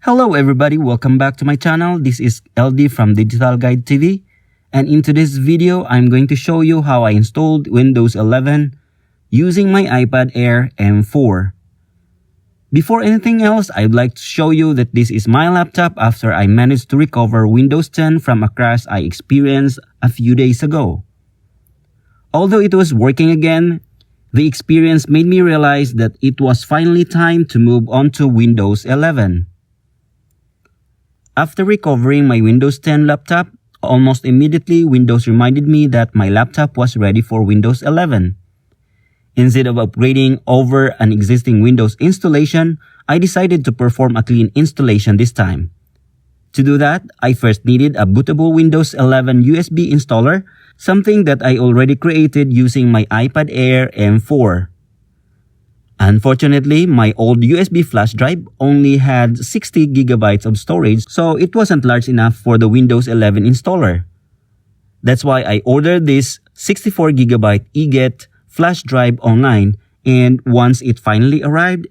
Hello everybody, welcome back to my channel. This is LD from Digital Guide TV, and in today's video I'm going to show you how I installed Windows 11 using my iPad Air M4. Before anything else, I'd like to show you that this is my laptop after I managed to recover Windows 10 from a crash I experienced a few days ago. Although it was working again, the experience made me realize that it was finally time to move on to Windows 11. After recovering my Windows 10 laptop, almost immediately Windows reminded me that my laptop was ready for Windows 11. Instead of upgrading over an existing Windows installation, I decided to perform a clean installation this time. To do that, I first needed a bootable Windows 11 USB installer, something that I already created using my iPad Air M4. Unfortunately, my old USB flash drive only had 60 gigabytes of storage, so it wasn't large enough for the Windows 11 installer. That's why I ordered this 64 gigabyte eGet flash drive online, and once it finally arrived,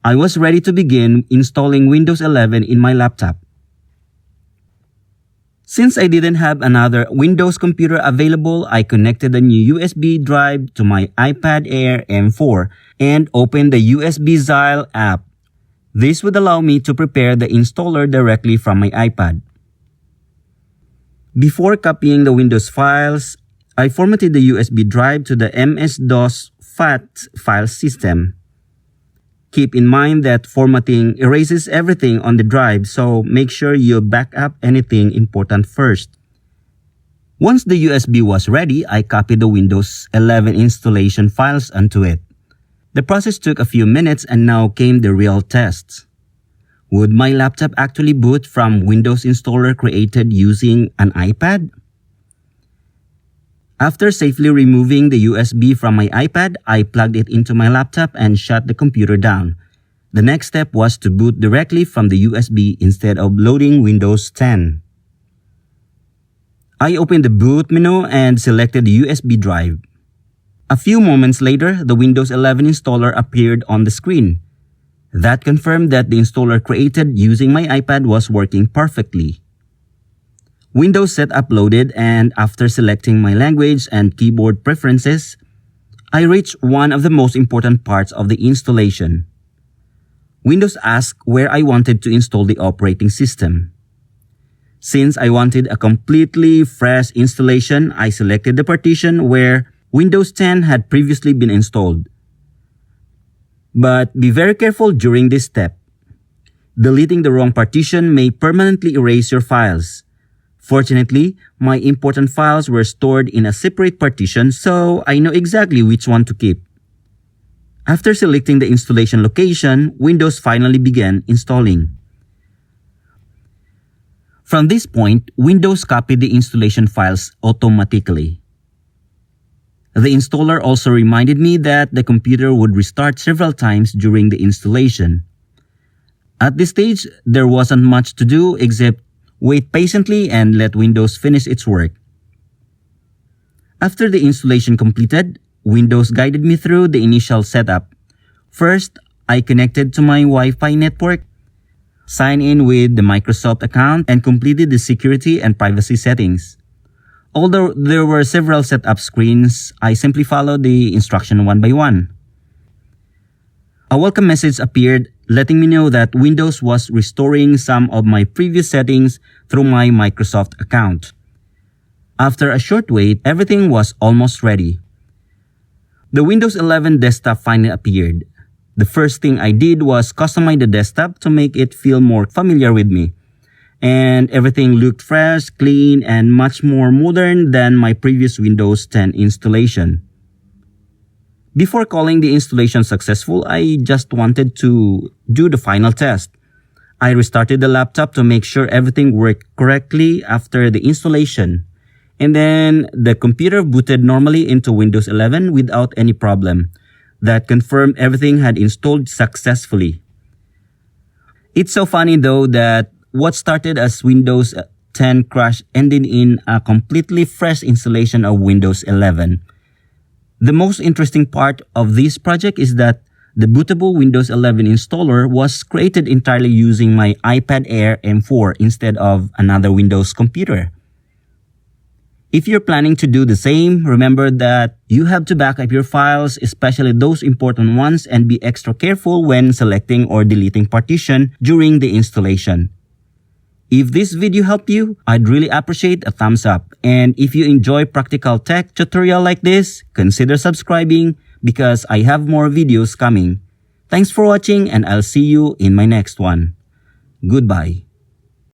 I was ready to begin installing Windows 11 in my laptop. Since I didn't have another Windows computer available, I connected a new USB drive to my iPad Air M4 and opened the USB Xile app. This would allow me to prepare the installer directly from my iPad. Before copying the Windows files, I formatted the USB drive to the MS-DOS FAT file system. Keep in mind that formatting erases everything on the drive, so make sure you back up anything important first. Once the USB was ready, I copied the Windows 11 installation files onto it. The process took a few minutes, and now came the real test. Would my laptop actually boot from Windows installer created using an iPad? After safely removing the USB from my iPad, I plugged it into my laptop and shut the computer down. The next step was to boot directly from the USB instead of loading Windows 10. I opened the boot menu and selected the USB drive. A few moments later, the Windows 11 installer appeared on the screen. That confirmed that the installer created using my iPad was working perfectly. Windows Setup loaded, and after selecting my language and keyboard preferences, I reached one of the most important parts of the installation. Windows asked where I wanted to install the operating system. Since I wanted a completely fresh installation, I selected the partition where Windows 10 had previously been installed. But be very careful during this step. Deleting the wrong partition may permanently erase your files. Fortunately, my important files were stored in a separate partition, so I know exactly which one to keep. After selecting the installation location, Windows finally began installing. From this point, Windows copied the installation files automatically. The installer also reminded me that the computer would restart several times during the installation. At this stage, there wasn't much to do except wait patiently and let Windows finish its work. After the installation completed, Windows guided me through the initial setup. First, I connected to my Wi-Fi network, signed in with the Microsoft account, and completed the security and privacy settings. Although there were several setup screens, I simply followed the instruction one by one. A welcome message appeared letting me know that Windows was restoring some of my previous settings through my Microsoft account. After a short wait, everything was almost ready. The Windows 11 desktop finally appeared. The first thing I did was customize the desktop to make it feel more familiar with me. And everything looked fresh, clean, and much more modern than my previous Windows 10 installation. Before calling the installation successful, I just wanted to do the final test. I restarted the laptop to make sure everything worked correctly after the installation. And then the computer booted normally into Windows 11 without any problem. That confirmed everything had installed successfully. It's so funny though that what started as Windows 10 crash ended in a completely fresh installation of Windows 11. The most interesting part of this project is that The bootable Windows 11 installer was created entirely using my iPad Air M4 instead of another Windows computer. If you're planning to do the same, remember that you have to back up your files, especially those important ones, and be extra careful when selecting or deleting partition during the installation. If this video helped you, I'd really appreciate a thumbs up. And if you enjoy practical tech tutorial like this, consider subscribing because I have more videos coming. Thanks for watching and I'll see you in my next one. Goodbye.